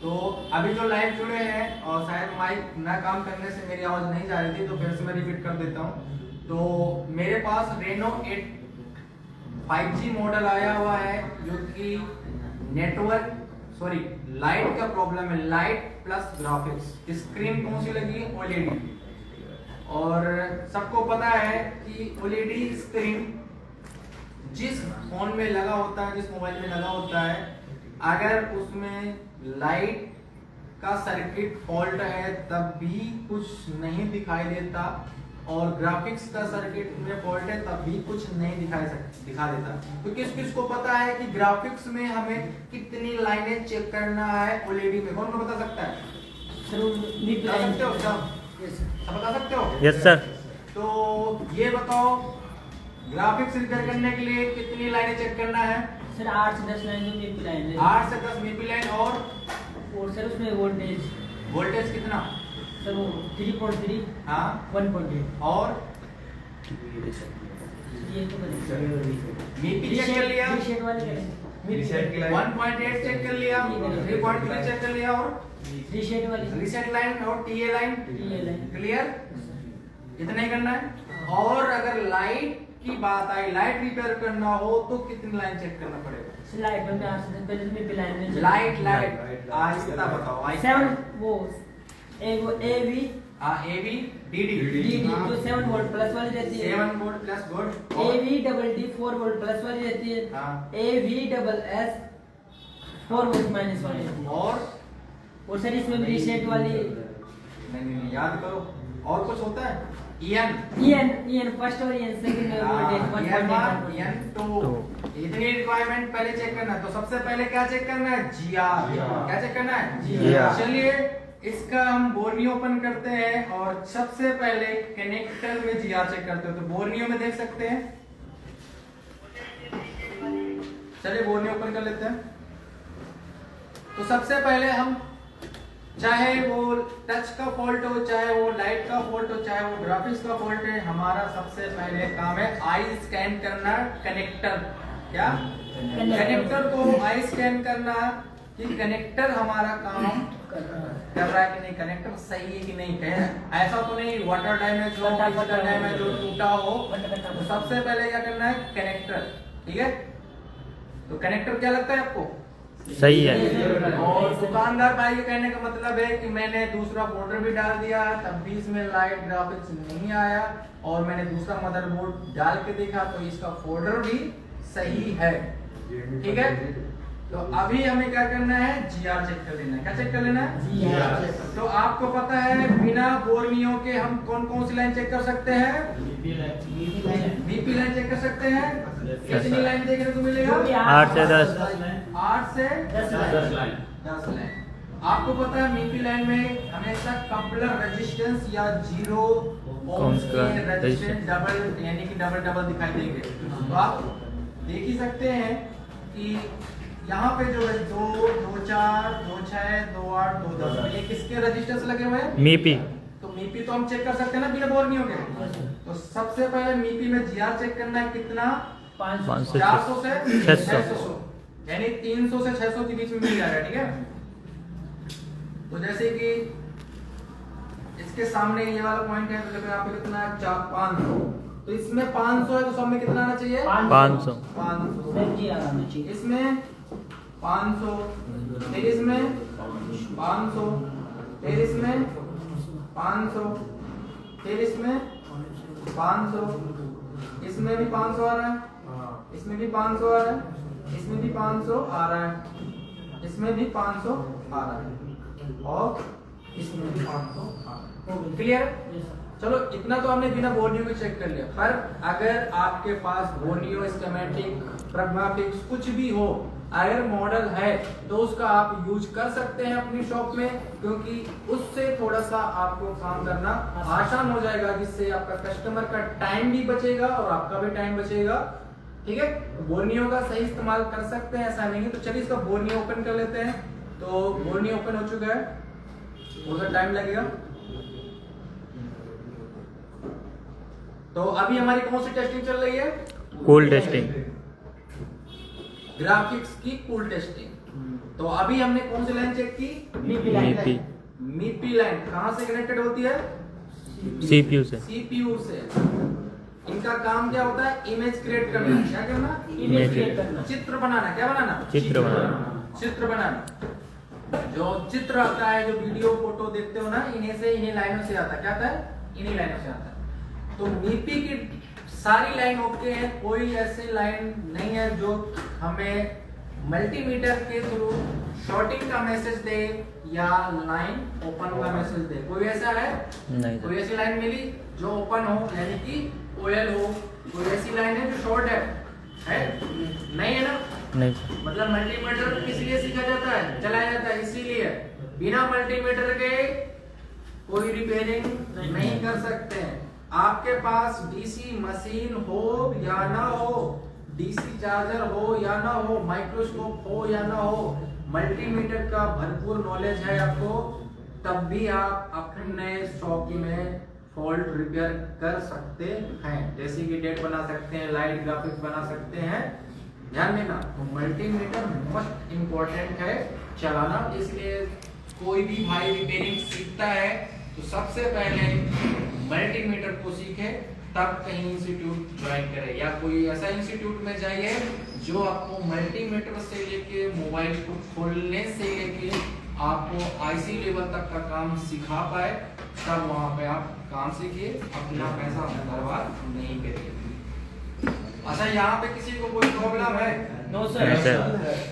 तो अभी जो लाइव जुड़े हैं और शायद माइक ना काम करने से मेरी आवाज नहीं जा रही थी, तो फिर से मैं रिपीट कर देता हूँ। तो मेरे पास रेनो 8 5G मॉडल आया हुआ है, जो कि नेटवर्क लाइट का प्रॉब्लम है, लाइट प्लस ग्राफिक्स। स्क्रीन कौन सी लगी? OLED। और सबको पता है कि OLED स्क्रीन जिस फोन में लगा होता है, जिस मोबाइल में लगा होता है, अगर उसमें लाइट का सर्किट फॉल्ट है तब भी कुछ नहीं दिखाई देता, और ग्राफिक्स का सर्किट में फॉल्ट है तब भी कुछ नहीं दिखा देता। तो किस को पता है कि ग्राफिक्स में हमें कितनी लाइनें चेक करना है OLED में? कौन बता सकता है? बता सकते हो सब? बता सकते हो? Yes sir. तो ये बताओ, ग्राफिक्स रिपेयर करने के लिए कितनी लाइनें चेक करना है? सर 8 से 10 लाइन मीपी लाइन है। 8 से 10 मीपी लाइन। और सर उसमें वोल्टेज कितना? सर वो 3.3 हाँ 1.8। और ये तो मीपी चेक कर लिया, रीसेट वाले करें। 1.8 चेक कर लिया, 3.3 चेक कर लिया, और रीसेट वाली रीसेट लाइन और TA लाइन लाइन क्लियर? इतना ही करना है। और अगर लाइट की बात आई, लाइट रिपेयर करना हो तो कितनी लाइन चेक करना पड़ेगा? लाइट में 8 से 10 पहले तो मीपी लाइन में लाइट आहिस्ता बताओ। 7 वो AV AV DD DD जो 7 वोल्ट प्लस वाली रहती है। 7 volt plus volt. AV double D 4 volt plus वाली रहती है। हाँ। AV double S 4 volt minus वाली रहती है। और सर इसमें भी रीसेट वाली नहीं याद करो। और कुछ होता है? EN फर्स्ट और EN सेकंड वोल्टेज 1.8 तो इतनी रिक्वायरमेंट पहले चेक करना है। तो सबसे पहले क्या चेक करना है? GR। क्या चेक करना है? GR। चलिए इसका हम बोर्नियो ओपन करते हैं और सबसे पहले कनेक्टर में GR चेक करते हो। तो बोर्नियो में देख सकते हैं। चलिए बोर्नियो ओपन कर लेते हैं। तो सबसे पहले हम, चाहे वो टच का फॉल्ट हो, चाहे वो लाइट का फॉल्ट हो, चाहे वो ग्राफिक्स का फॉल्ट है, हमारा सबसे पहले काम है आई स्कैन करना कनेक्टर। क्या? कनेक्टर को आई स्कैन करना कि कनेक्टर हमारा काम कर रहा है कि नहीं, कनेक्टर सही है कि नहीं। ऐसा तो नहीं वाटर डैमेज हो, फिजिकल डैमेज हो, टूटा हो। तो सबसे पहले क्या करना है? कनेक्टर। ठीक है, तो कनेक्टर क्या लगता है आपको? सही है। और दुकानदार भाई के कहने का मतलब है कि मैंने दूसरा बॉर्डर भी डाल दिया, तब भी इसमें लाइट ग्राफिक्स नहीं आया, और मैंने दूसरा मदरबोर्ड डाल के देखा तो इसका फोल्डर भी सही है। ठीक है, तो अभी हमें क्या करना है? GR चेक कर लेना है। क्या चेक कर लेना है? GR। तो आपको पता है बिना बोर्नियो के हम कौन कौन सी लाइन चेक कर सकते हैं? VP लाइन चेक कर सकते हैं। कितनी लाइन देखने को मिलेगा? 8 से 10। 8 से 10 लाइन। आपको पता है VP लाइन में हमेशा कपलर रेजिस्टेंस या 0 ओम्स के रेजिस्टेंस डबल यानी कि डबल दिखाई देंगे। तो आप देख ही सकते हैं कि यहाँ पे जो है 2, 2, 4, 2, 6, 2, 8, 2, 10, ये किसके रेजिस्टेंस लगे हुए हैं? मीपी। तो मीपी तो हम चेक कर सकते हैं ना बिना बोर्नियो के। तो सबसे पहले मीपी में GR चेक करना है। कितना? 500 से 400 से 600, यानी 300 से 600 के बीच में मिल जाएगा। ठीक है, तो जैसे कि इसके सामने ये वाला पॉइंट है, तो देखो यहाँ पे कितना है? 500। तो इसमें 500 है, तो सब में कितना आना चाहिए? 500। 500 इसमें 500, फिर इसमें 500, फिर इसमें 500, फिर इसमें 500, इसमें भी 500 आ रहा है, इसमें भी 500 आ रहा है, इसमें भी 500 आ रहा है, इसमें भी 500 आ रहा है, और इसमें भी 500 आ रहा है। क्लियर? चलो इतना तो हमने बिना बोर्नियो के चेक कर लिया। पर अगर आपके पास बोर्नियो, स्कीमेटिक, प्रग्राफिक्स कुछ भी हो, अगर मॉडल है, तो उसका आप यूज कर सकते हैं अपनी शॉप में, क्योंकि उससे थोड़ा सा आपको काम करना आसान हो जाएगा, जिससे आपका कस्टमर का टाइम भी बचेगा और आपका भी टाइम बचेगा। ठीक है, बोर्नियो का सही इस्तेमाल कर सकते हैं, ऐसा नहीं है। तो चलिए इसका बोर्नियो ओपन कर लेते हैं। तो बोर्नियो ओपन हो चुका है, थोड़ा टाइम लगेगा। तो अभी हमारी कौन सी टेस्टिंग चल रही है? Cool testing. ग्राफिक्स की कूल टेस्टिंग। तो अभी हमने कौन सी लाइन चेक की? मीपी मीपी लाइन कहां से कनेक्टेड होती है? सीपीयू से सीपीयू से। इनका काम क्या होता है? इमेज क्रिएट करना। क्या करना? इमेज क्रिएट करना, चित्र बनाना। क्या बनाना? चित्र बनाना। चित्र बनाना। जो चित्र आता है, जो वीडियो फोटो देखते हो ना, इन्हीं लाइनों से आता है। क्या आता है? इन्हीं लाइनों से आता है। तो मीपी की सारी लाइन ओके है, कोई ऐसी लाइन नहीं है जो हमें मल्टीमीटर के थ्रू शॉर्टिंग का मैसेज दे या लाइन ओपन का मैसेज दे। कोई ऐसा है? नहीं कोई ऐसी लाइन मिली जो ओपन हो, यानी कि ओएल हो? कोई ऐसी लाइन है जो शॉर्ट है? नहीं है ना? नहीं मतलब मल्टीमीटर किस लिए सीखा जाता है, चलाया जाता है? इसीलिए। बिना मल्टीमीटर के कोई रिपेयरिंग नहीं कर सकते हैं। आपके पास डीसी मशीन हो या ना हो, डीसी चार्जर हो या ना हो, माइक्रोस्कोप हो या ना हो, मल्टीमीटर का भरपूर नॉलेज है आपको, तब भी आप अपने शॉप में फॉल्ट रिपेयर कर सकते हैं। जैसे कि डेट बना सकते हैं, लाइट ग्राफिक्स बना सकते हैं। ध्यान देना, तो मल्टीमीटर मोस्ट इम्पोर्टेंट है चलाना। इसलिए कोई भी भाई रिपेयरिंग सीखता है तो सबसे पहले मल्टीमीटर को सीखे, तब कहीं इंस्टीट्यूट ज्वाइन करे, या कोई ऐसा इंस्टीट्यूट में जाइए जो आपको मल्टीमीटर से लेके मोबाइल को खोलने से लेके आपको आईसी लेवल तक का काम सिखा पाए, तब वहां पे आप काम सीखिए, अपना पैसा बर्बाद नहीं करिए। अच्छा, यहाँ पे किसी को कोई प्रॉब्लम है? No sir.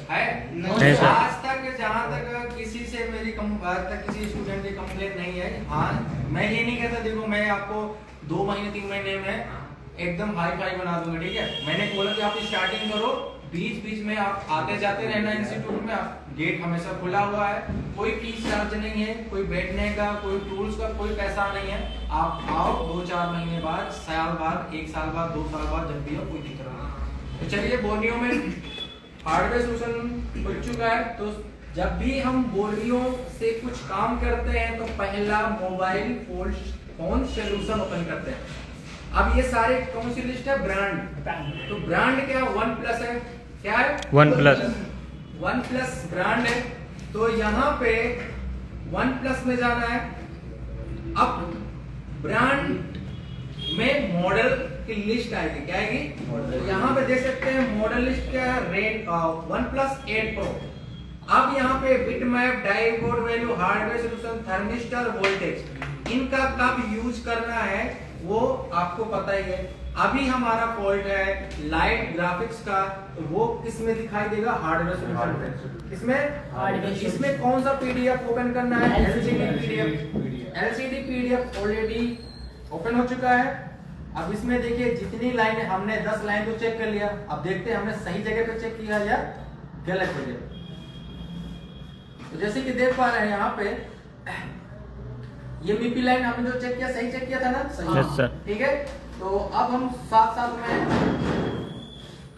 है? नहीं सर। आज तक जहाँ तक किसी से मेरी आज तक किसी स्टूडेंट की कंप्लेंट नहीं है। हाँ, मैं ये नहीं कहता देखो मैं आपको 2 महीने 3 महीने में एकदम हाई फाई बना दूंगा, ठीक है? मैंने बोला कि आप स्टार्टिंग करो, बीच बीच में आप आते जाते रहना इंस्टीट्यूट में। गेट हमेशा खुला हुआ है, कोई फीस चार्ज नहीं है, कोई बैठने का, कोई टूल्स का कोई पैसा नहीं है। आप आओ 2-4 महीने बाद, साल बाद, 1 साल बाद, 2 साल बाद, जब भी हो, कोई दिक्कत नहीं। तो चलिए, बोलियों में हार्डवेयर सोल्यूशन खुल चुका है। तो जब भी हम बोलियों से कुछ काम करते हैं तो पहला मोबाइल फोन सोल्यूशन ओपन करते हैं। अब ये सारे कौन सी लिस्ट है? ब्रांड। तो ब्रांड क्या? वन प्लस है। क्या है? वन प्लस ब्रांड है। तो यहाँ पे वन प्लस में जाना है। अब ब्रांड में मॉडल की लिस्ट आएगी। क्या आएगी? तो यहाँ पे देख सकते हैं मॉडल लिस्ट क्या है? OnePlus 8 Pro। अब यहाँ पे bitmap, diode value, hardware solution, thermistor, voltage, इनका कब यूज करना है वो आपको पता ही है। अभी हमारा फॉल्ट है लाइट ग्राफिक्स का, तो वो किस में दिखाई देगा? हार्डवेयर सोल्यूशन में। इसमें इसमें कौन सा पीडीएफ ओपन करना है? LCD PDF. LCD PDF already open हो चुका है। अब इसमें देखिए जितनी लाइन हमने 10 लाइन तो चेक कर लिया। अब देखते हैं हमने सही जगह पे चेक किया या गलत जगह। तो जैसे कि देख पा रहे हैं यहाँ पे ये बीपी लाइन हमने जो चेक किया, सही चेक किया था ना? सही। Yes sir. ठीक है, तो अब हम साथ में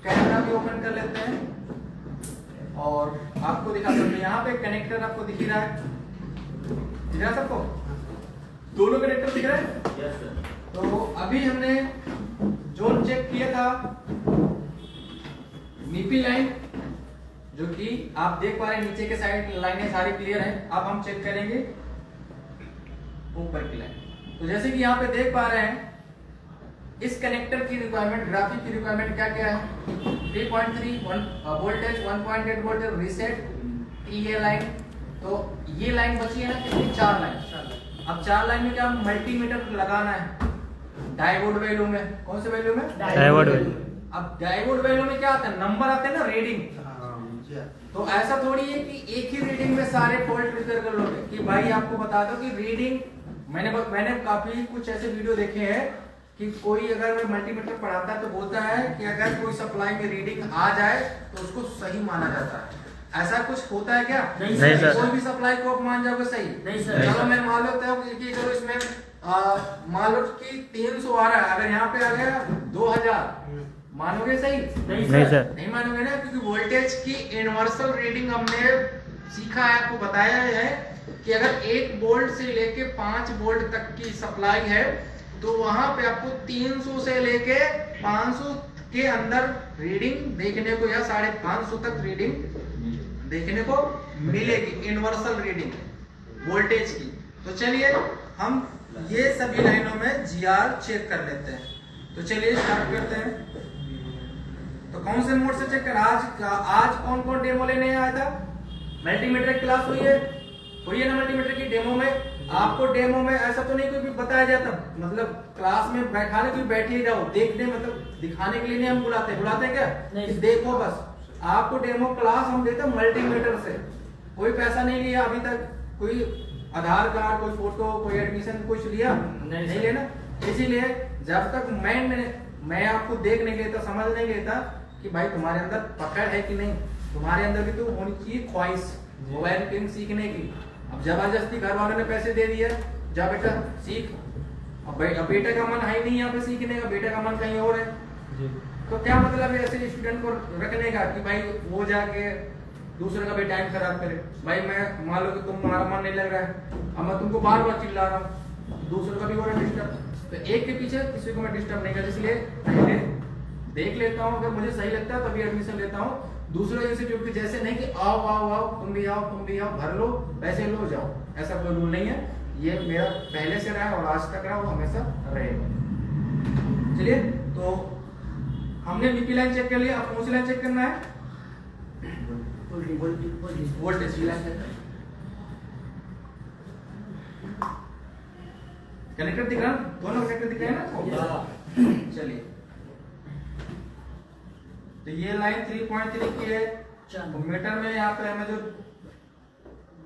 कैमरा भी ओपन कर लेते हैं और आपको दिखा सकते हैं। यहाँ पे कनेक्टर आपको दिख रहा है, दिख रहा है सबको? दोनों कनेक्टर दिख रहे हैं? Yes sir. तो अभी हमने जो चेक किया था बीपी लाइन, जो कि आप देख पा रहे हैं नीचे के साइड लाइनें सारी क्लियर हैं। अब हम चेक करेंगे ऊपर की लाइन। तो जैसे कि यहाँ पे देख पा रहे हैं इस कनेक्टर की रिक्वायरमेंट, ग्राफिक की रिक्वायरमेंट क्या क्या है? 3.3 वोल्टेज, 1.8 वोल्टेज, रीसेट, ये लाइन। तो ये लाइन बची है ना कितनी? 4 लाइन। अब 4 लाइन में क्या मल्टीमीटर लगाना है? डायोड वैल्यू में। कौन से वैल्यू में? Diode value. अब डायोड वैल्यू में क्या आता है? नंबर आते हैं ना, रीडिंग। तो ऐसा थोड़ी है कि एक ही रीडिंग में सारे फॉल्ट रिपेयर कर लोगे कि भाई आपको बता दो कि रीडिंग मैंने काफी कुछ ऐसे वीडियो देखे हैं कि कोई अगर मल्टीमीटर पढ़ाता है तो बोलता है कि अगर कोई सप्लाई में रीडिंग आ जाए तो उसको सही माना जाता है। ऐसा कुछ होता है क्या? नहीं सर। कोई भी सप्लाई को आप मान जाओगे सही? नहीं सर। चलो मैं मान लेता हूँ कि चलो इसमें मान लो कि 300 आ रहा है, अगर यहाँ पे आ गया 2000, मानोगे सही? नहीं सर। नहीं मानोगे ना, क्योंकि वोल्टेज की यूनिवर्सल रीडिंग हमने सीखा है, आपको बताया है कि अगर 1 वोल्ट से लेके 5 वोल्ट तक की सप्लाई है तो वहां पे आपको 300 से लेके 500 के अंदर रीडिंग देखने को या 550 तक रीडिंग देखने को मिलेगी, यूनिवर्सल रीडिंग वोल्टेज की। तो चलिए हम ये सभी लाइनों में जीआर चेक कर लेते हैं। तो चलिए स्टार्ट करते हैं। तो कौन से मोड से चेक कर, आज कौन कौन डेमो लेने आया था? मल्टीमीटर क्लास हुई है ना मल्टीमीटर की डेमो में। आपको डेमो में ऐसा तो नहीं कोई भी बताया जाता, मतलब क्लास में बैठाने कोई बैठे ही जाओ, देखने मतलब दिखाने के लिए नहीं हम बुलाते हैं क्या? नहीं। देखो बस, आपको डेमो क्लास हम देते हैं मल्टीमीटर से, कोई पैसा नहीं लिया अभी तक, कोई आधार कार्ड, कोई फोटो, कोई एडमिशन कुछ लिया नहीं लेना। इसीलिए जब तक मैं आपको देख नहीं लेता, समझ नहीं लेता कि भाई तुम्हारे अंदर पकड़ है कि नहीं, तुम्हारे अंदर भी तो होनी चाहिए ख्वाहिश मोबाइल रिपेयरिंग सीखने की। अब जबरदस्ती घर वालों ने पैसे दे दिए, जा बेटा सीख, अब बेटे का मन है ही नहीं यहाँ पे सीखने का, बेटे का मन कहीं और है, तो क्या मतलब है ऐसे स्टूडेंट को रखने का कि भाई वो जाके दूसरे का भी टाइम खराब करे। भाई मैं मान लो कि तुम्हारा मन नहीं लग रहा है, अब मैं तुमको बार बार चिल्ला रहा हूँ, दूसरे का भी हो रहा है डिस्टर्ब, तो एक के पीछे किसी को मैं डिस्टर्ब नहीं करता, इसलिए पहले देख लेता हूँ, अगर मुझे सही लगता है तभी एडमिशन लेता हूँ। दूसरे इंस्टीट्यूट के जैसे नहीं कि आओ आओ आओ तुम भी आओ भर लो पैसे लो जाओ, ऐसा कोई रूल नहीं है। ये मेरा पहले से रहा है और आज तक रहा, वो हमेशा रहेगा। चलिए तो हमने बीपी लाइन चेक कर लिया, अब कौन सी लाइन चेक करना है? वोल्टेज की लाइन चेक। कनेक्टर दिख रहा है, दोनों कनेक्टर दिख रहे हैं ना? चलिए तो ये लाइन 3.3 की है, तो मीटर में यहाँ पे हमें जो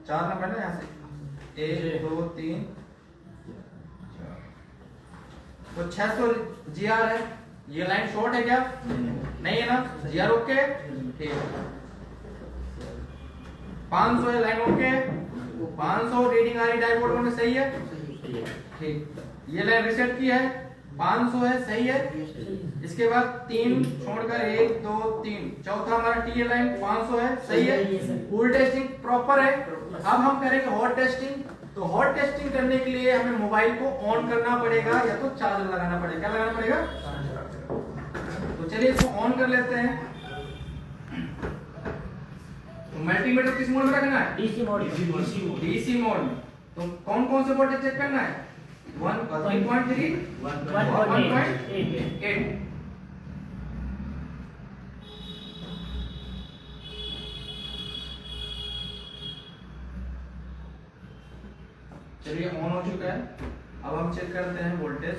4 नंबर है यहाँ से 1 2 3 तो 600 जीआर है। ये लाइन शॉर्ट है क्या? नहीं है ना, जीआर ओके, ठीक है। 500 है लाइन ओके, 500 रीडिंग आ रही डायोड में, सही है, ठीक। ये लाइन रिसेट की है, 500 है, सही है। इसके बाद 3 छोड़कर 1 2 3 चौथा हमारा टी लाइन 500 है, सही है। कूल टेस्टिंग प्रॉपर है। अब हम करेंगे हॉट टेस्टिंग। तो हॉट टेस्टिंग करने के लिए हमें मोबाइल को ऑन करना पड़ेगा या तो चार्जर लगाना पड़ेगा। क्या लगाना पड़ेगा? तो चलिए इसको ऑन कर लेते हैं। तो मल्टीमीटर किस मोड में रखना है? DC mode. डीसी मोड में। तो कौन कौन से वोल्टेज चेक करना है? 3.3 1.8। चलिए ऑन हो चुका है। अब हम चेक करते हैं वोल्टेज।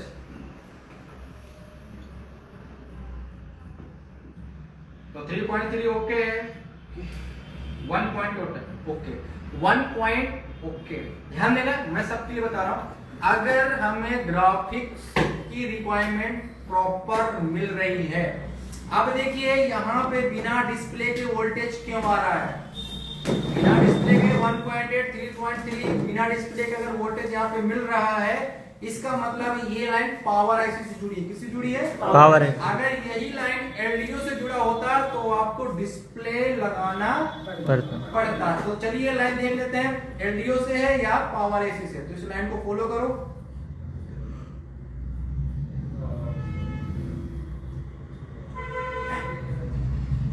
तो 3.3 ओके है, 1 पॉइंट ओके, 1 पॉइंट ओके। ध्यान देना, मैं सबके लिए बता रहा हूं, अगर हमें ग्राफिक्स की रिक्वायरमेंट प्रॉपर मिल रही है। अब देखिए यहाँ पे बिना डिस्प्ले के वोल्टेज क्यों आ रहा है? बिना डिस्प्ले के 1.8 3.3 बिना डिस्प्ले के अगर वोल्टेज यहाँ पे मिल रहा है, इसका मतलब ये लाइन पावर आईसी से जुड़ी है। किससे जुड़ी है? पावर है। अगर यही लाइन एलडीओ से जुड़ा होता तो आपको डिस्प्ले लगाना पड़ता। तो चलिए लाइन देख लेते हैं, एलडीओ से है या पावर आईसी से। तो इस लाइन को फॉलो करो।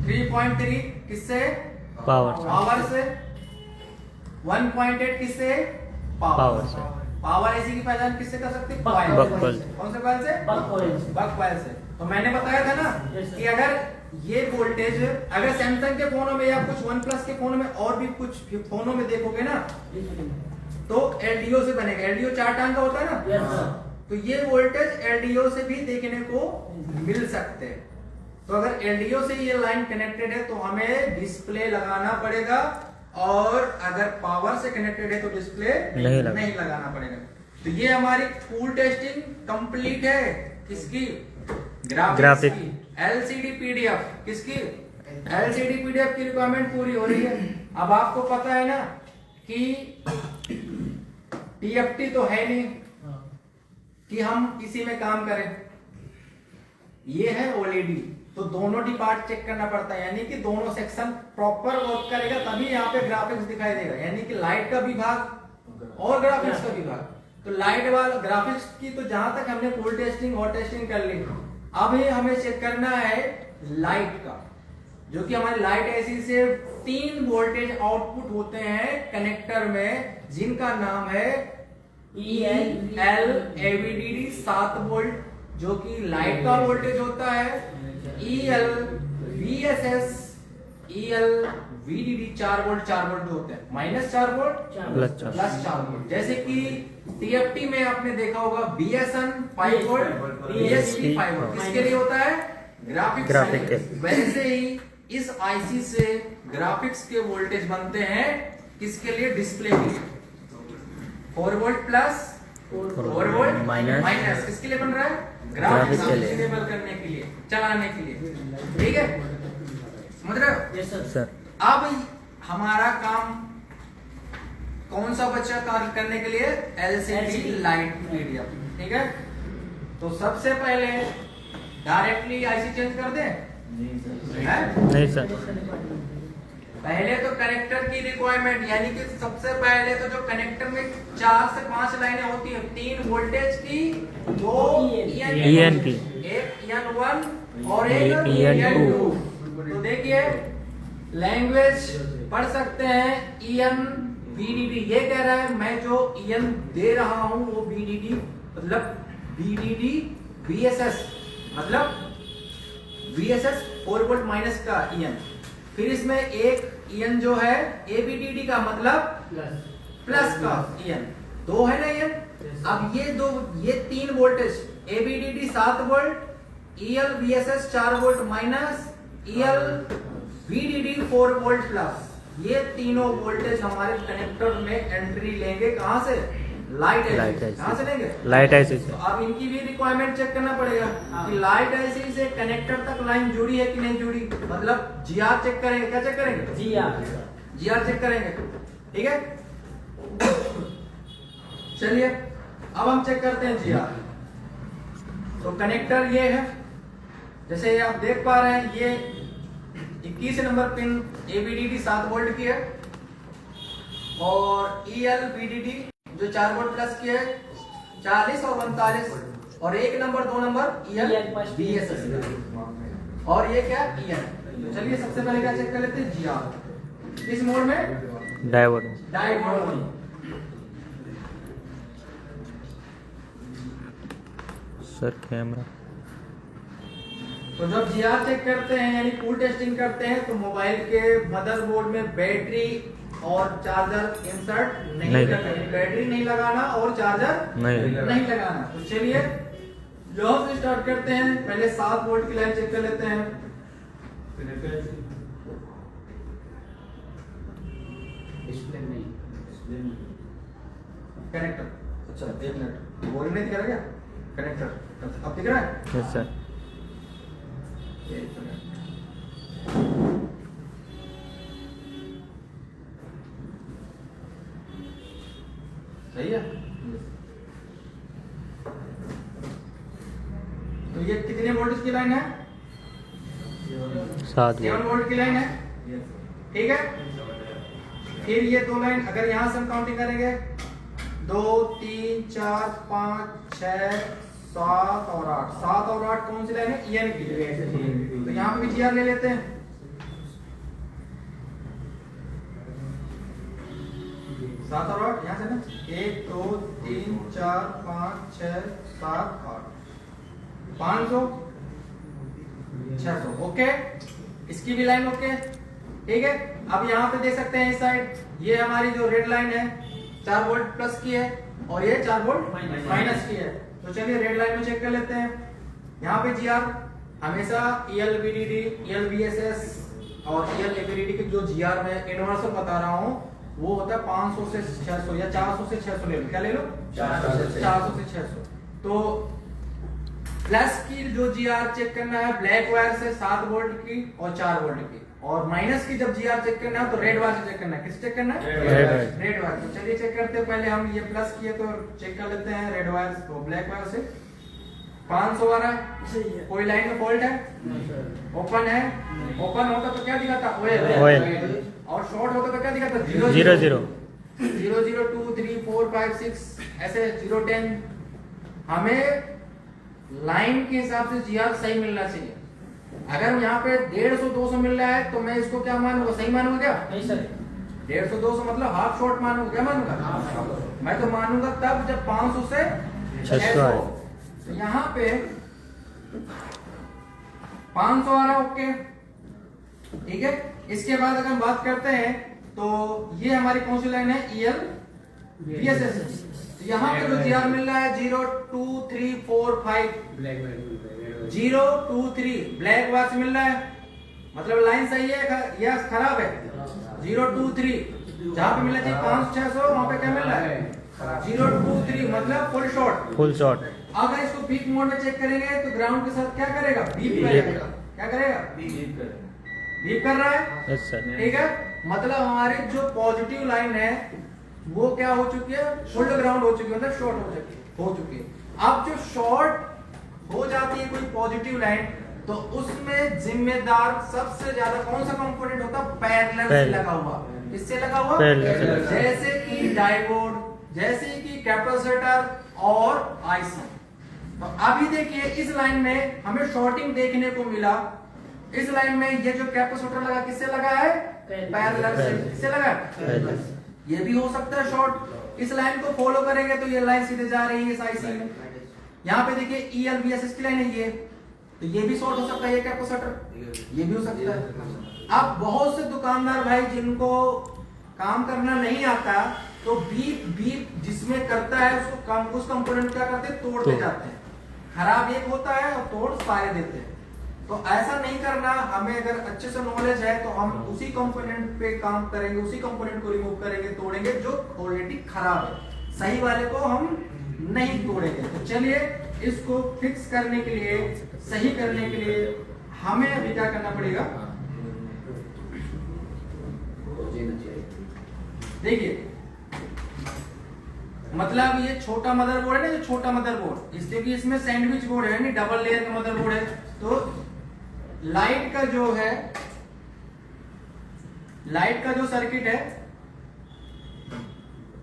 .3 किससे? पावर से। 1.8 किससे? पावर से। पावर एसी की पहचान किससे कर सकते हैं? बक कौन से कॉइल से? बक कॉइल से। तो मैंने बताया था ना कि अगर ये वोल्टेज अगर सैमसंग के फोनों में या कुछ वन प्लस के फोनों में और भी कुछ फोनों में देखोगे ना तो एलडीओ से बनेगा। एलडीओ 4 टांग का होता है ना, तो ये वोल्टेज एलडीओ से भी देखने को मिल सकते हैं। तो अगर एलडीओ से ये लाइन कनेक्टेड है तो हमें डिस्प्ले लगाना पड़ेगा, और अगर पावर से कनेक्टेड है तो डिस्प्ले नहीं लगाना पड़ेगा। तो ये हमारी फुल टेस्टिंग कंप्लीट है। किसकी? ग्राफिक्स की। एलसीडी पीडीएफ किसकी? एलसीडी पीडीएफ की रिक्वायरमेंट पूरी हो रही है। अब आपको पता है ना कि टीएफटी तो है नहीं कि हम किसी में काम करें, ये है ओएलईडी। तो दोनों डी पार्ट चेक करना पड़ता है, यानी कि दोनों सेक्शन प्रॉपर वर्क करेगा तभी यहाँ पे ग्राफिक्स दिखाई देगा, यानी कि लाइट का विभाग और ग्राफिक्स का विभाग। तो लाइट वाला ग्राफिक्स की तो जहां तक हमने फुल टेस्टिंग और टेस्टिंग कर ली, अब हमें चेक करना है लाइट का। जो कि हमारी लाइट एसी से 3 वोल्टेज आउटपुट होते हैं कनेक्टर में, जिनका नाम है EL AVDD 7 वोल्ट जो कि लाइट का वोल्टेज होता है, EL VSS EL VDD 4 volt होते हैं, -4 वोल्ट +4 वोल्ट। जैसे कि TFT में आपने देखा होगा BSN 5 वोल्ट, BSP 5 वोल्ट, किसके लिए होता है? ग्राफिक्स के। वैसे ही इस आईसी से ग्राफिक्स के वोल्टेज बनते हैं किसके लिए? डिस्प्ले के लिए। 4 वोल्ट प्लस 4 वोल्ट माइनस किसके लिए बन रहा है? ग्राफिक्स के लिए, इनेबल करने के लिए, चलाने के लिए। ठीक है, समझ रहे हो? Yes sir. अब हमारा काम कौन सा बचा कार्य करने के लिए? LCD light medium. ठीक है, तो सबसे पहले डायरेक्टली आईसी चेंज कर दें? नहीं सर। पहले तो कनेक्टर की रिक्वायरमेंट, यानी कि सबसे पहले तो जो कनेक्टर में 4 से 5 लाइनें होती है, 3 वोल्टेज की, 2 EN की, एक EN1 और एक EN2। तो देखिए लैंग्वेज पढ़ सकते हैं EN VDD। ये कह रहा है मैं जो EN दे रहा हूं वो VDD मतलब VDD VSS मतलब VSS 4 वोल्ट माइनस का EN। फिर इसमें एक EN जो है AVDD का मतलब प्लस का EN, 2 है ना EN। अब ये 3 voltage AVDD 7 volt, EL VSS 4 volt minus EL VDD 4 volt plus, ये तीनों वोल्टेज हमारे कनेक्टर में एंट्री लेंगे। कहां से? Light IC. कहां से लेंगे? लाइट आईसी से। तो अब इनकी भी रिक्वायरमेंट चेक करना पड़ेगा कि लाइट आईसी से कनेक्टर तक लाइन जुड़ी है कि नहीं जुड़ी, मतलब GR चेक करेंगे। क्या चेक करेंगे? GR चेक करेंगे। ठीक है, चलिए अब हम चेक करते हैं GR। तो कनेक्टर ये है, जैसे आप देख पा रहे हैं, ये 21 नंबर पिन AVDD 7 वोल्ट की है और EL VDD जो 4 वोल्ट प्लस की है 40 और 39, और 1 नंबर 2 नंबर EL VSS और ये क्या EN। तो चलिए सबसे पहले क्या चेक कर लेते हैं? GR किस मोड में? Diode mode. Sir camera. तो जब GR चेक करते हैं यानी कूल टेस्टिंग करते हैं तो मोबाइल के मदरबोर्ड में बैटरी और चार्जर इंसर्ट नहीं करना, बैटरी नहीं लगाना और चार्जर नहीं लगाना। तो चलिए जॉब से स्टार्ट करते हैं। पहले 7 वोल्ट की लाइन चेक कर लेते हैं। डिस्प्ले नहीं, कनेक्टर। अच्छा 1 मिनट, बोल नहीं दिख रहा क्या? कनेक्टर अब दिख रहा है? Yes sir. सही है। तो ये कितने वोल्ट की लाइन है? 7 वोल्ट की लाइन है। ठीक है, फिर ये 2 लाइन अगर यहां से हम काउंटिंग करेंगे 2 3 4 5 6 7 और 8, 7 और 8 कौन सी लाइन है? EN की। तो यहाँ पे भी GR ले लेते हैं। 7 और 8 यहाँ से ना, 1 2 3 4 5 6 7 8, 500 600। ओके, इसकी भी लाइन ओके। ठीक है, अब यहाँ पे देख सकते हैं इस साइड ये हमारी जो रेड लाइन है 4 वोल्ट प्लस की है और ये 4 वोल्ट माइनस की है। तो चलिए रेड लाइन में चेक कर लेते हैं। यहाँ पे GR हमेशा EL VDD, EL VSS और EL AVDD के जो GR में यूनिवर्सल बता रहा हूँ वो होता है 500 से 600 या 400 से 600 ले लो। क्या ले लो? 400 से 600। तो प्लस की जो GR चेक करना है ब्लैक वायर से 7 वोल्ट की और 4 वोल्ट की, और माइनस की जब GR चेक करना है तो रेड वायर से चेक करना है। किस चेक करना है? Red wire. तो चलिए चेक करते हैं। पहले हम ये प्लस किए तो चेक कर लेते हैं रेड वायर तो ब्लैक वायर से 500 आ रहा है। कोई लाइन में फॉल्ट है? ओपन है। ओपन होता तो क्या दिखाता? ऑयल। और शॉर्ट होता तो क्या दिखाता? 0 0 0 0 2 3 4 5 6 ऐसे 0 10। हमें लाइन के हिसाब से GR सही मिलना चाहिए। अगर यहाँ पे 150 200 मिल रहा है तो मैं इसको क्या मानूंगा, सही मानूंगा क्या? नहीं सर, 150 200 मतलब हाफ शॉर्ट मानूंगा, क्या मानूंगा? मैं तो मानूंगा तब जब 500 से 600। तो यहाँ पे 500 आ रहा, ओके ठीक है। इसके बाद अगर हम बात करते हैं तो ये हमारी कौन सी लाइन है, EL VSS। तो यहाँ पे जो GR मिल रहा है 0 2 3 4 5 0 2 3 ब्लैक बॉक्स मिल रहा है, मतलब लाइन सही है या खराब है? 0 2 3 जहाँ पे मिल रहा है 500 600 वहाँ पे क्या मिल रहा है 0 2 3 मतलब फुल शॉट। Full shot. अगर इसको बीप मोड में चेक करेंगे तो ग्राउंड के साथ क्या करेगा, बीप करेगा। क्या करेगा, बीप कर रहा है। Yes sir. ठीक है, मतलब हमारी जो पॉजिटिव लाइन है वो क्या हो चुकी है, फुल ग्राउंड हो चुकी है, मतलब शॉर्ट हो चुकी है। अब जो शॉर्ट हो जाती है कोई पॉजिटिव लाइन तो उसमें जिम्मेदार सबसे ज्यादा कौन सा कंपोनेंट होता है, पैरेलल से लगा हुआ। किससे लगा हुआ, जैसे कि डायोड, जैसे कि कैपेसिटर और आईसी। तो अभी देखिए इस लाइन में हमें शॉर्टिंग देखने को मिला। इस लाइन में ये जो कैपेसिटर लगा किससे लगा है, पैरेलल से। किससे लगा है, ये भी हो सकता है शॉर्ट। इस लाइन को फॉलो करेंगे तो ये लाइन सीधे जा रही है इस आईसी में। यहाँ पे देखिए EL VSS की लाइन है ये, तो ये भी शॉर्ट हो सकता है, ये कैपेसिटर ये भी हो सकता है। अब बहुत से दुकानदार भाई जिनको काम करना नहीं आता तो बीप बीप जिसमें करता है उसको उस कंपोनेंट क्या करते हैं, तोड़ते जाते हैं। खराब एक होता है और तोड़ सारे देते हैं। तो ऐसा नहीं करना, हमें अगर अच्छे से नॉलेज है तो हम उसी कंपोनेंट पे काम करेंगे, उसी कंपोनेंट को रिमूव करेंगे, तोड़ेंगे जो ऑलरेडी खराब है, सही वाले को हम नहीं तोड़ेंगे। तो चलिए इसको फिक्स करने के लिए, सही करने के लिए हमें अभी क्या करना पड़ेगा, देखिए मतलब ये छोटा मदरबोर्ड है ना, जो छोटा मदरबोर्ड, इसलिए कि इसमें सैंडविच बोर्ड है, नहीं डबल लेयर का मदरबोर्ड है। तो लाइट का जो है, लाइट का जो सर्किट है,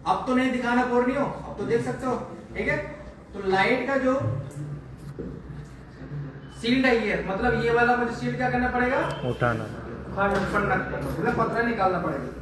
अब तो नहीं दिखाना बोर्नियो, अब तो देख सकते हो, ठीक है। तो लाइट का जो शील्ड है ये, मतलब ये वाला मुझे शील्ड क्या करना पड़ेगा, उठाना, मतलब पतरा निकालना पड़ेगा।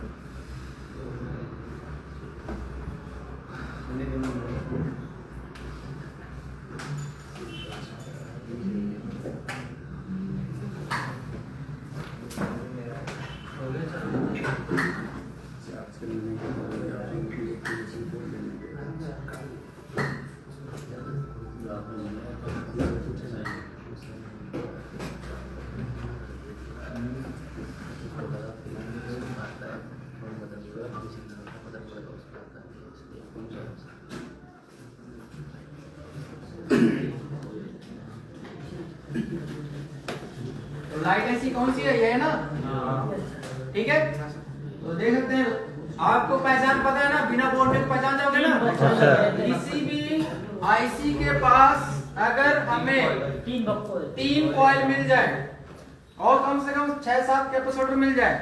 तो लाइट ऐसी कौन सी है, ये है ना, ठीक है। तो देख सकते हैं, आपको पहचान पता है ना, बिना बोलने के पहचान जाओगे ना। किसी भी आईसी के पास अगर हमें 3 कॉइल मिल जाए और कम से कम 6-7 कैपेसिटर मिल जाए,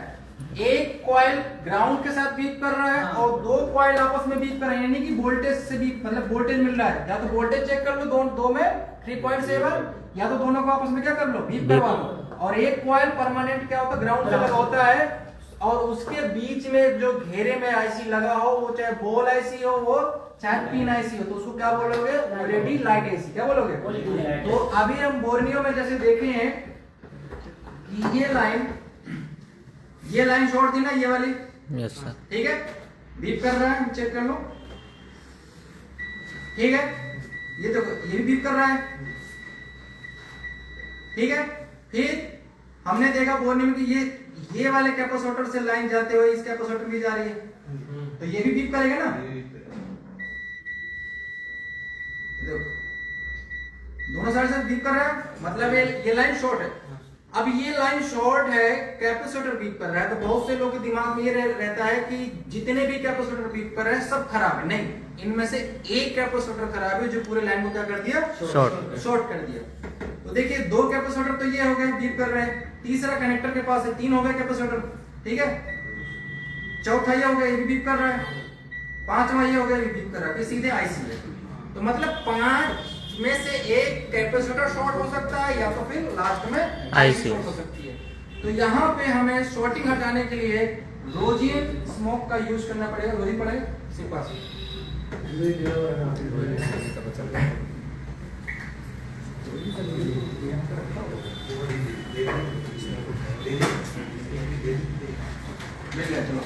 एक कॉइल ग्राउंड के साथ बीप कर रहा है और 2 कॉइल आपस में बीप कर रहे हैं, यानी कि वोल्टेज से बीप, मतलब वोल्टेज मिल रहा है, या तो वोल्टेज चेक कर लो, दो में 3.7, या तो दोनों को आपस में क्या कर लो, बीप करवा लो। और एक कॉइल परमानेंट क्या होता है, ग्राउंड पे लगा होता है, और उसके बीच में जो घेरे में आईसी लगा हो, वो चाहे बॉल आईसी हो, वो चाहे पिन आईसी हो, तो उसको क्या बोलोगे, ऑलरेडी लाइट आईसी, क्या बोलोगे। तो अभी हम बोर्नियो में जैसे देखे हैं कि ये लाइन शॉर्ट थी ना, ये वाली, यस सर, ठीक है, बीप कर रहा है, चेक कर लो, ठीक है। ये देखो, ये भी बीप कर रहा है, ठीक है। फिर हमने देखा बोर्नियो में कि ये वाले कैपेसिटर से लाइन जाते हुए इस कैपेसिटर भी जा रही है, तो ये भी बीप करेगा ना। देखो दोनों साइड से बीप कर रहा है, मतलब ये लाइन शॉर्ट है। अब ये लाइन शॉर्ट है, कैपेसिटर बीप कर रहा है, तो बहुत से लोगों के दिमाग में ये रहता है कि जितने भी कैपेसिटर बीप कर रहे हैं सब खराब है। नहीं, इनमें से एक कैपेसिटर खराब है जो पूरे लाइन को क्या कर दिया, शॉर्ट कर दिया। तो देखिए 2 कैपेसिटर तो ये हो गए बीप कर रहे हैं, तीसरा कनेक्टर के पास है, 3 हो गए कैपेसिटर, ठीक है। चौथा ये हो गया, ये भी बीप कर रहा है, 5वां ये हो गया, ये बीप कर रहा है, फिर सीधे आईसी है। तो मतलब 5 इसमें से एक कैपेसिटर शॉर्ट हो सकता है या तो फिर लास्ट में IC शॉर्ट हो सकती है। तो यहाँ पे हमें शॉर्टिंग हटाने के लिए रोजिन स्मोक का यूज करना पड़ेगा। रोजिन पड़ेगा सिर्फ पास मिल गया। चलो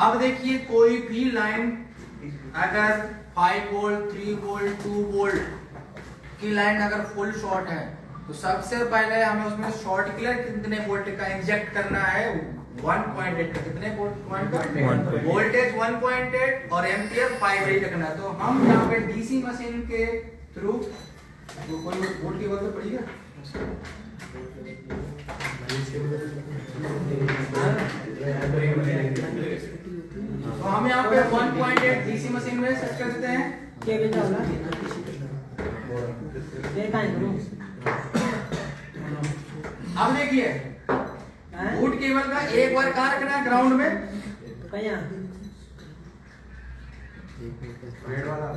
अब देखिए कोई भी लाइन अगर 5 वोल्ट 3 वोल्ट 2 वोल्ट की लाइन अगर फुल शॉर्ट है तो सबसे पहले हमें उसमें शॉर्ट क्लियर कितने वोल्ट का इंजेक्ट करना है 1.8 का। कितने वोल्ट वोल्टेज 1.8 और एम्पियर 5 रखना है। तो हम यहाँ पे डीसी मशीन के थ्रू कोई वोल्ट की बात पड़ी है तो हम यहाँ पे 1.8 डीसी मशीन में सेट कर देते हैं। अब देखिए बूट केबल का एक बार कहाँ रखना है ग्राउंड में रेड वाला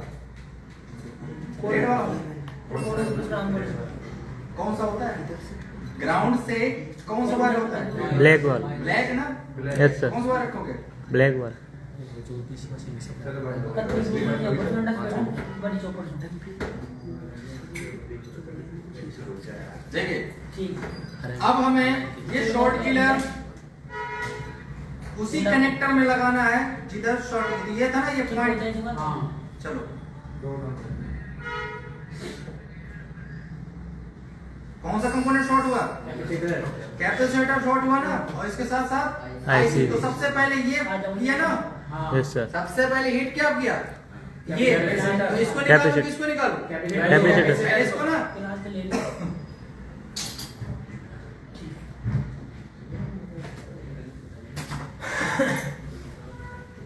कौन सा होता है ग्राउंड से कौन सा वायर होता है ब्लैक वाल ब्लैक ना यस सर कौन सा वायर रखोगे ब्लैक वाल देखिए अब हमें ये शॉर्ट किलर उसी कनेक्टर में लगाना है जिधर शॉर्ट ये था ना ये पॉइंट। हाँ चलो कौन सा कंपोनेंट शॉर्ट हुआ कैपेसिटर शॉर्ट हुआ ना और इसके साथ साथ आईसी। तो सबसे पहले ये किया ना यस सर सबसे पहले हीट क्या किया ये तो इसको निकालो किसको निकालो कैपेसिटर इसको ना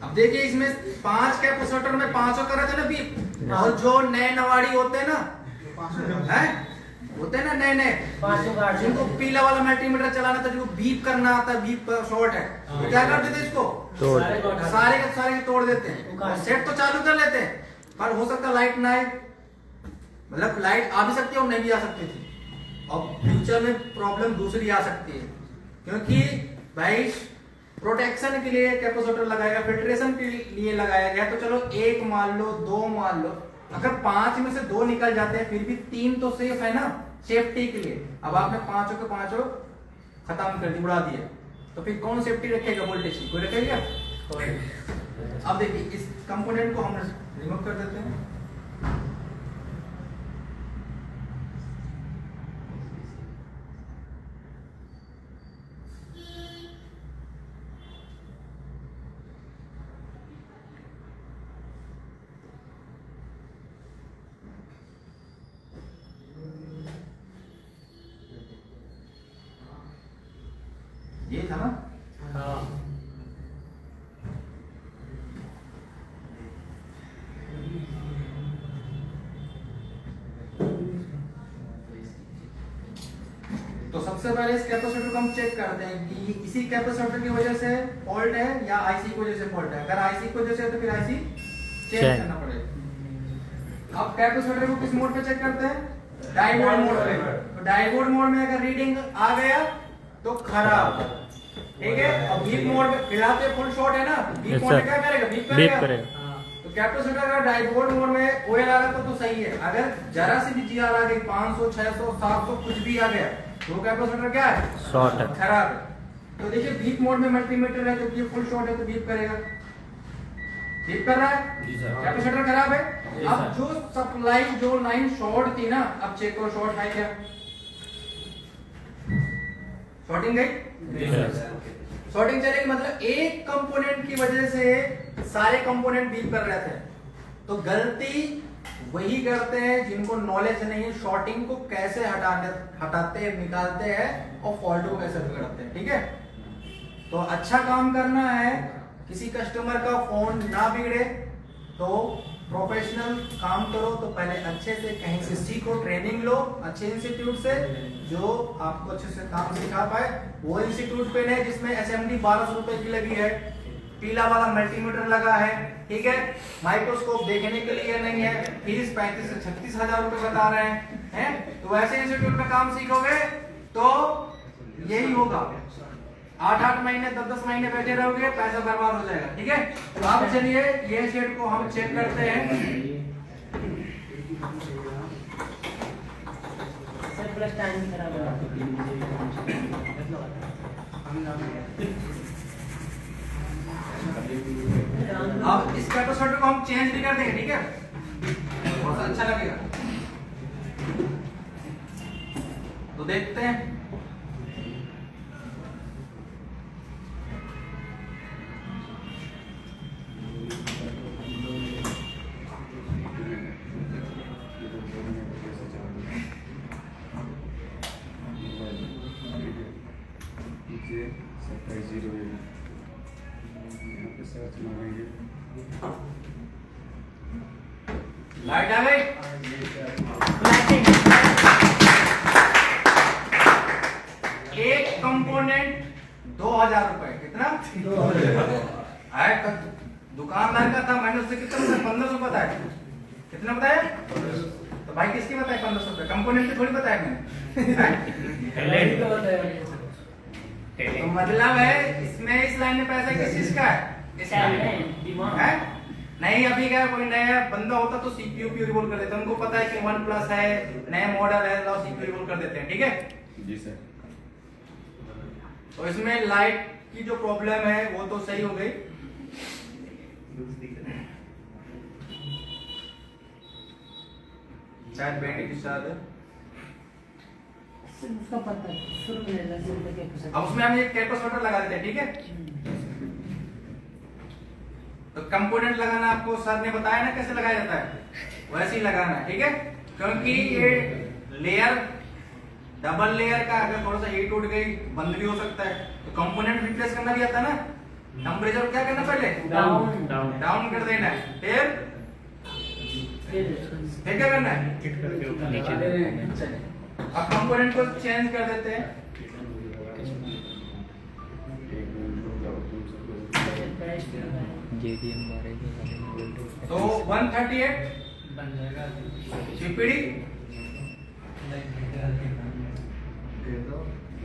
अब देखिए इसमें 5 कैपेसिटर में 5 कर रहे थे ना बीप और जो नए नवाड़ी होते हैं ना हैं होते हैं ना नए नए जिनको पीला वाला मल्टीमीटर चलाना था जिनको बीप करना आता है बीप शॉर्ट है तो क्या कर देते इसको सारे के तोड़ देते हैं। सेट तो चालू कर लेते हैं पर हो सकता लाइट ना आए मतलब लाइट आ भी सकती है और नहीं भी आ सकती थी और फ्यूचर में प्रॉब्लम दूसरी आ सकती है क्योंकि भाई प्रोटेक्शन के लिए कैपेसिटर लगाएगा फिल्ट्रेशन के लिए लगाया गया। तो चलो एक मान लो 2 मान लो अगर 5 में से 2 निकल जाते हैं फिर भी 3 तो सेफ है ना सेफ्टी के लिए। अब आपने 5 के 5 खत्म कर दी उड़ा दिया तो फिर कौन सेफ्टी रखेगा वोल्टेज की कोई रखेगा। अब देखिए इस कंपोनेंट को हम रिमूव कर देते हैं। ये था ना तो सबसे पहले इस कैपेसिटर को हम चेक करते हैं कि इसी कैपेसिटर की वजह से फॉल्ट है या आईसी की वजह से फॉल्ट है। अगर आईसी की वजह से है तो फिर आईसी चेक करना पड़ेगा। अब कैपेसिटर को किस मोड पे चेक करते हैं डायोड मोड पे। तो डायोड मोड में अगर रीडिंग आ गया तो खराब ठीक है। अब बीप मोड में फिलहाल तो फुल शॉर्ट है ना बीप मोड में क्या करेगा बीप करेगा। तो कैपेसिटर अगर डायोड मोड में ओएल आ रहा तो सही है। अगर जरा सी भी जीआर आ गई 500 600 700 कुछ भी आ गया तो कैपेसिटर क्या है शॉर्ट है खराब है। तो देखिए बीप मोड में मल्टीमीटर है तो ये फुल शॉर्ट है तो बीप करेगा बीप कर रहा है कैपेसिटर खराब है। अब जो सप्लाई जो लाइन शॉर्ट थी ना अब चेक करो शॉर्ट है क्या शॉर्टिंग गई शॉर्टिंग चलेगी मतलब एक कंपोनेंट की वजह से सारे कंपोनेंट बीप कर रहे थे तो गलती वही करते हैं जिनको नॉलेज नहीं है शॉर्टिंग को कैसे हटाते हैं, निकालते हैं और फॉल्ट को कैसे करते हैं। ठीक है, तो अच्छा काम करना है, किसी कस्टमर का फोन ना बिगड़े तो प्रोफेशनल काम करो। तो पहले अच्छे से कहीं से सीखो, ट्रेनिंग लो अच्छे इंस्टीट्यूट से जो आपको अच्छे से काम सिखा पाए। वो इंस्टीट्यूट पे नहीं जिसमें एसएमडी 1200 रुपए की लगी है, पीला वाला मल्टीमीटर लगा है, ठीक है, माइक्रोस्कोप देखने के लिए नहीं है, फीस 35 से 36 हजार रुपए बता रहे हैं। तो वैसे इंस्टीट्यूट में काम सीखोगे तो यही होगा, 8-8 महीने 10-10 महीने बैठे रहोगे, पैसा बर्बाद हो जाएगा। ठीक है, तो अब चलिए ये सेट को हम चेक करते हैं। सर प्लस टाइम खराब हो अब इस कैपेसिटर को हम चेंज भी कर देंगे। ठीक है, बहुत अच्छा लगेगा। तो देखते हैं। लाइट आ गई। एक कंपोनेंट 2000 रुपए। कितना? 2000। दुकानदार का था, मैंने उससे कितना बताया? 1500 बताया। कितना बताया? तो भाई किसकी बताया? 1500 रुपए। कंपोनेंट की थोड़ी बताया मैंने। तो मतलब है इसमें इस लाइन में पैसा किस चीज का है? नहीं, अभी क्या कोई नया बंदा होता तो सीपीयू भी रिवोल्व कर देते हैं। उनको पता है कि OnePlus है, नया मॉडल है, तो सीपीयू रिवोल्व कर देते हैं। ठीक है जी सर। तो इसमें लाइट की जो प्रॉब्लम है वो तो सही हो गई। शायद बैटरी की शायद उसका पता है, शुरू में अब उसमें हम एक कैपेसिटर लगा देते हैं। ठीक है, तो कंपोनेंट लगाना आपको सर ने बताया ना कैसे लगाया जाता है, वैसे ही लगाना है। ठीक है, क्योंकि ये लेयर डबल लेयर का अगर थोड़ा सा हीट उठ गई बंद भी हो सकता है, तो कंपोनेंट रिप्लेस करना भी आता है ना। टेम्परेचर क्या करना पहले? डाउन कर देना है, फिर क्या करना है? अब कंपोनेंट को चेंज कर देते हैं। तो 138 सीपीडी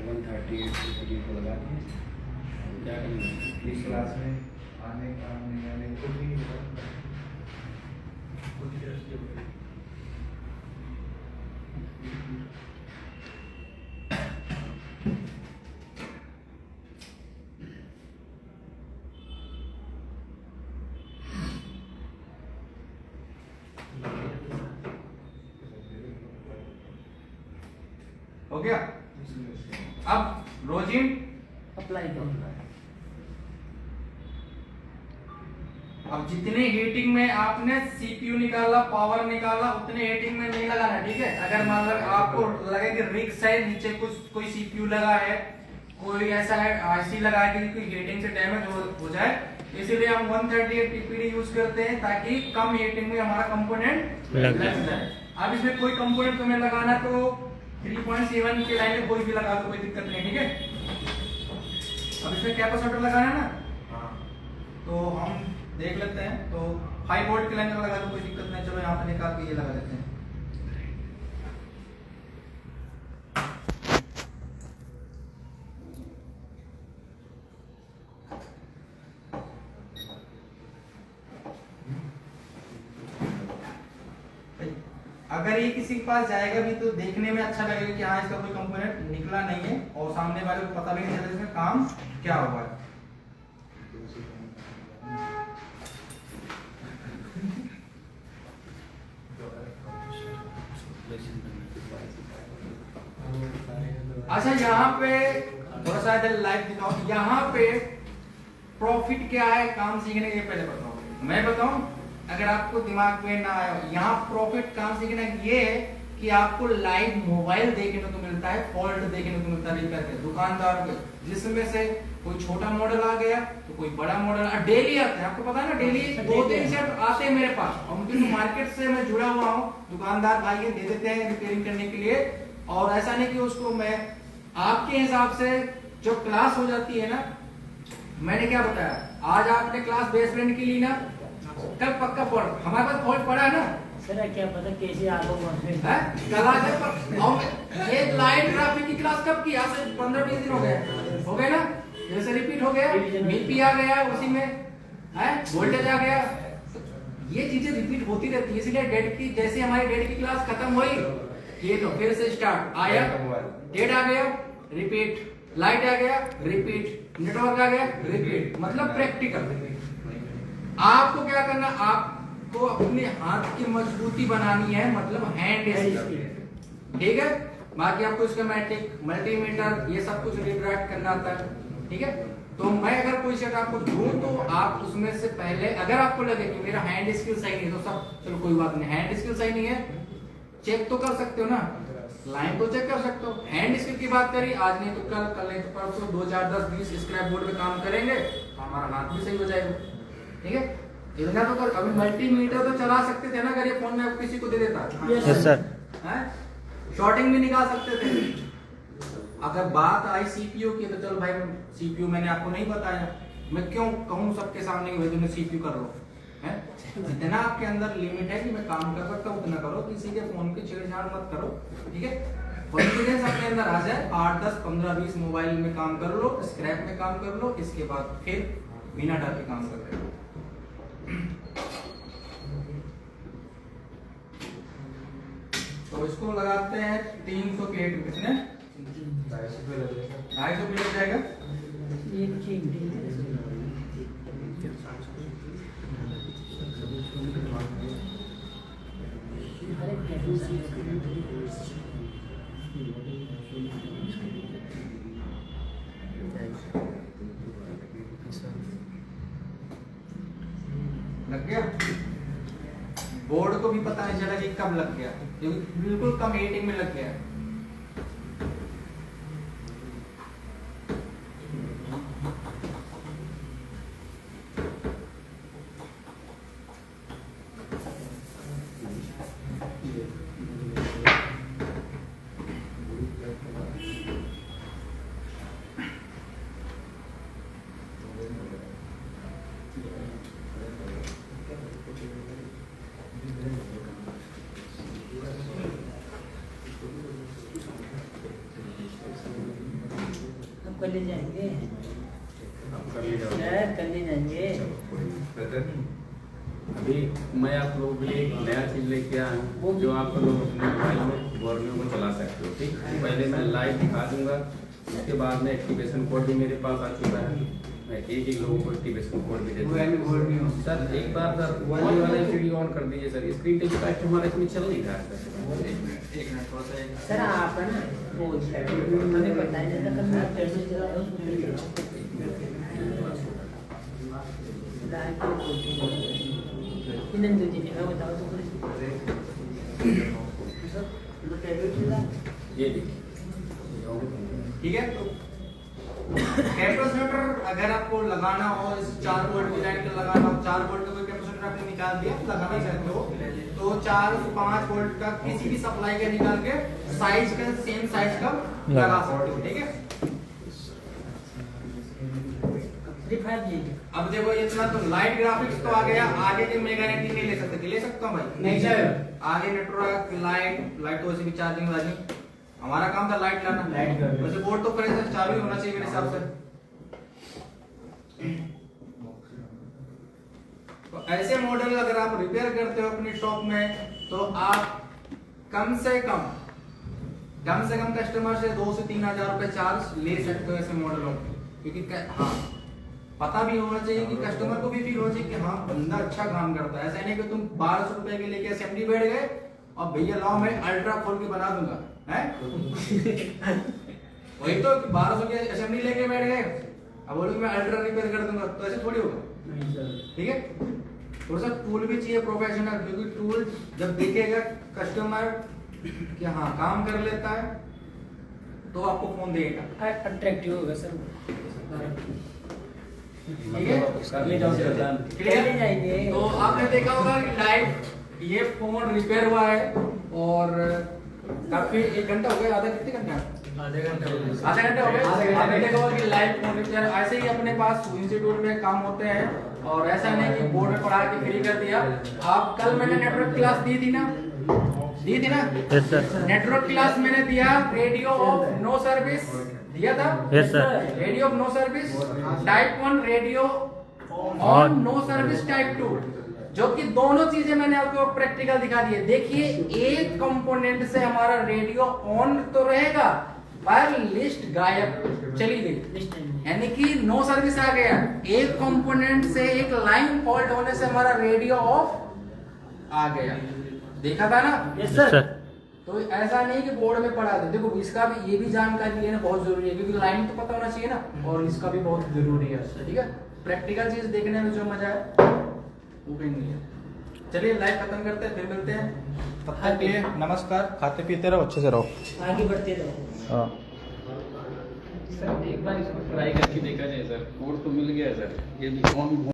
138 को लगा इस क्लास में आने का नहीं आने कुछ भी नहीं होगा। हो गया। अब रोजिन अप्लाई करो। अब जितने हीटिंग में आपने सीपीयू निकाला, पावर निकाला, उतने हीटिंग में नहीं लगाना। ठीक है, अगर मान लो आपको लगे कि रिक्स है, नीचे कुछ कोई सीपीयू लगा है, कोई ऐसा है आईसी लगा है कि कोई हीटिंग से डैमेज हो जाए, इसीलिए हम 138 टीपीडी यूज करते हैं ताकि कम हीटिंग में हमारा कंपोनेंट लग जाए। अब इसमें कोई कंपोनेंट तुम्हें लगाना तो 3.7 के लाइन में कोई भी लगा दो, कोई दिक्कत नहीं। ठीक है, अब इसमें कैपेसिटर लगाना है ना, तो हम देख लेते हैं। तो 5 वोल्ट के लाइन में लगा दो, कोई दिक्कत नहीं। चलो यहाँ पे निकाल के ये लगा देते हैं। अगर ये किसी के पास जाएगा भी तो देखने में अच्छा लगेगा कि हाँ इसका कोई कंपोनेंट निकला नहीं है, और सामने वाले को पता भी नहीं चलेगा इसका काम क्या हुआ है। अच्छा, यहाँ पे थोड़ा सा इधर लाइव दिखाओ। यहाँ पे प्रॉफिट क्या है काम सीखने के? पहले बताओ, मैं बताऊं। अगर आपको दिमाग में ना आया, यहाँ प्रॉफिट काम सीखना ये है कि आपको लाइव मोबाइल देखने को मिलता है, फॉल्ट देखने को मिलता है रिपेयर के दुकानदार के, जिसमें से कोई छोटा मॉडल आ गया तो कोई बड़ा मॉडल डेली आता है। आपको पता है ना, डेली 2-3 सेट आते हैं मेरे पास, और क्योंकि मार्केट से मैं जुड़ा हुआ हूँ, दुकानदार भाई दे देते हैं रिपेयरिंग करने के लिए। और ऐसा नहीं कि उसको मैं आपके हिसाब से जो क्लास हो जाती है ना, मैंने क्या बताया, आज आपने क्लास बेस फ्रेंड की ली ना, कल पक्का फॉल्ट हमारे पास फॉल्ट पड़ा है ना सर, क्या पता कैसे आपको कल आ जाए। ये लाइट ग्राफिक की क्लास कब की? आज से 15-20 दिन हो गए ना, जैसे रिपीट हो गया, बीपी आ गया उसी में है, वोल्टेज आ गया, ये चीजें रिपीट होती रहती है। इसलिए डेट की, जैसे हमारी डेट की क्लास खत्म हुई, ये तो फिर से स्टार्ट आया, डेट आ गया रिपीट, लाइट आ गया रिपीट, नेटवर्क आ गया रिपीट, मतलब प्रैक्टिकल। आपको क्या करना, आपको अपने हाथ की मजबूती बनानी है, मतलब हैंड स्किल, ठीक है। बाकी आपको स्कीमेटिक, मल्टीमीटर, ये सब कुछ रीड करना आता है, ठीक है। तो मैं अगर कोई सेट आपको दूं तो आप उसमें से पहले, अगर आपको लगे कि मेरा हैंड स्किल सही नहीं, तो सब चलो कोई बात नहीं, हैंड स्किल सही नहीं है, चेक तो कर सकते हो ना, लाइन तो चेक कर सकते हो। हैंड स्किल की बात करी, आज नहीं तो कल, कल नहीं तो परसों, 2 4 10 20 स्क्रैप बोर्ड पे काम करेंगे, हमारा हाथ भी सही हो जाएगा, ठीक है। इतना तो कर, अभी मल्टीमीटर तो चला सकते थे ना, अगर ये फोन में आप किसी को दे देता, यस सर, शॉर्टिंग भी निकाल सकते थे। अगर बात आई सीपीयू की, तो चलो भाई सीपीयू मैंने आपको नहीं बताया, मैं क्यों कहूँ सबके सामने कि भाई तुमने सीपीयू कर लो, है जितना आपके अंदर लिमिट है कि मैं काम कर सकता हूँ उतना करो, किसी के फोन की छेड़छाड़ मत करो, ठीक है। कॉन्फिडेंस अपने अंदर आ जाए, 8 10 15 20 मोबाइल में काम कर लो, स्क्रैप में काम कर लो, इसके बाद फिर बिना डर के काम करते रहो। तो इसको लगाते हैं 300 प्लेट, कितने 250 प्लेट जाएगा। लग गया, बोर्ड को भी पता नहीं चला कि कब लग गया, क्योंकि बिल्कुल कम हीटिंग में लग गया। कर ले जाएंगे, कर ले जाएंगे। अभी मैं आप लोगों के लिए एक नया चीज लेके आया हूँ, जो आप लोग अपने मोबाइल में बोर्नियो को चला सकते हो, ठीक। पहले मैं लाइव दिखा दूंगा, उसके बाद में एक्टिवेशन कोड भी मेरे पास आ चुका है, मैं एक लोगों को एक्टिवेशन कोड भी दे दूंगा। सर एक बार सर मोबाइल वाला वीडियो ऑन कर दीजिए सर, स्क्रीन टेलीकास्ट हमारा इसमें चल नहीं रहा है सर। आप ना वो हमें बताया जाता करना कैसे चलाओ, इन्हें दो चीजें मैं बताओ तो ये देखिए, ठीक है। तो कैपेसिटर अगर आपको लगाना हो, इस 4 वोल्ट की लाइन का लगाना हो, 4 वोल्ट का कोई कैपेसिटर आपने निकाल दिया, लगा नहीं सकते हो, तो 4-5 वोल्ट का किसी भी सप्लाई का निकाल के साइज का, सेम साइज का लगा सकते हो, ठीक है। अब देखो इतना तो लाइट ग्राफिक्स तो आ गया, आगे की मैं गारंटी नहीं ले सकते, ले सकता हूँ भाई नहीं सर, आगे नेटवर्क लाइट तो वैसे भी चार्जिंग वाली, हमारा काम था लाइट लाना, वैसे बोर्ड तो फ्रेश चालू ही होना चाहिए मेरे हिसाब से। तो ऐसे मॉडल अगर आप रिपेयर करते हो अपनी शॉप में, तो आप कम से कम कस्टमर से 2 से 3 हजार रुपए चार्ज ले सकते हो ऐसे मॉडलों, क्योंकि हाँ पता भी होना चाहिए कि कस्टमर को भी फील होना चाहिए कि हाँ बंदा अच्छा काम करता है। ऐसा नहीं कि तुम 1200 रुपए के लेके असेंबली बैठ गए और भैया लाओ मैं अल्ट्रा खोल के बना दूंगा, है वही तो 1200 की असेंबली लेके बैठ गए, अब बोलोगे मैं अल्ट्रा रिपेयर कर दूंगा, तो ऐसे थोड़ी होगा, ठीक है। थोड़ा सा टूल भी चाहिए प्रोफेशनल, क्योंकि टूल जब देखेगा कस्टमर कि हाँ काम कर लेता है तो आपको फोन देगा। अट्रैक्टिव होगा सर। ठीक है, चले जाएंगे। तो आपने देखा होगा कि लाइव ये फोन रिपेयर हुआ है और काफी 1 घंटा हो गया, आधा कितने घंटा, आधे घंटे हो गए। आपने देखा होगा कि लाइव फोन रिपेयर ऐसे ही अपने पास इंस्टीट्यूट में काम होते हैं, और ऐसा नहीं कि बोर्ड में पढ़ा के फ्री कर दिया। आप कल मैंने नेटवर्क क्लास दी थी ना, यस सर। नेटवर्क क्लास मैंने दिया, रेडियो ऑफ नो सर्विस दिया था। Yes sir. Radio off no service type 1, radio on no service type 2, जो कि दोनों चीजें मैंने आपको प्रैक्टिकल दिखा दी है। देखिए एक कंपोनेंट से हमारा रेडियो ऑन तो रहेगा पर लिस्ट गायब चली गई, यानी कि नो सर्विस आ गया। एक कंपोनेंट से एक लाइन फॉल्ट होने से हमारा रेडियो ऑफ आ गया, देखा था ना। Yes sir. तो ऐसा नहीं कि बोर्ड में पढ़ा दे, देखो इसका भी ये भी जानकारी लेना बहुत जरूरी है, क्योंकि लाइन तो पता होना चाहिए ना, और इसका भी बहुत जरूरी है। ठीक है, प्रैक्टिकल चीज देखने में जो मजा है वो कहीं नहीं है। चलिए लाइव खत्म करते हैं, फिर मिलते हैं, तब तक के लिए नमस्कार। खाते पीते रहो, अच्छे से रहो, आगे बढ़ते रहो। हाँ। सर एक बार इसको ट्राई करके देखा जाए सर, कोड तो मिल गया सर, ये भी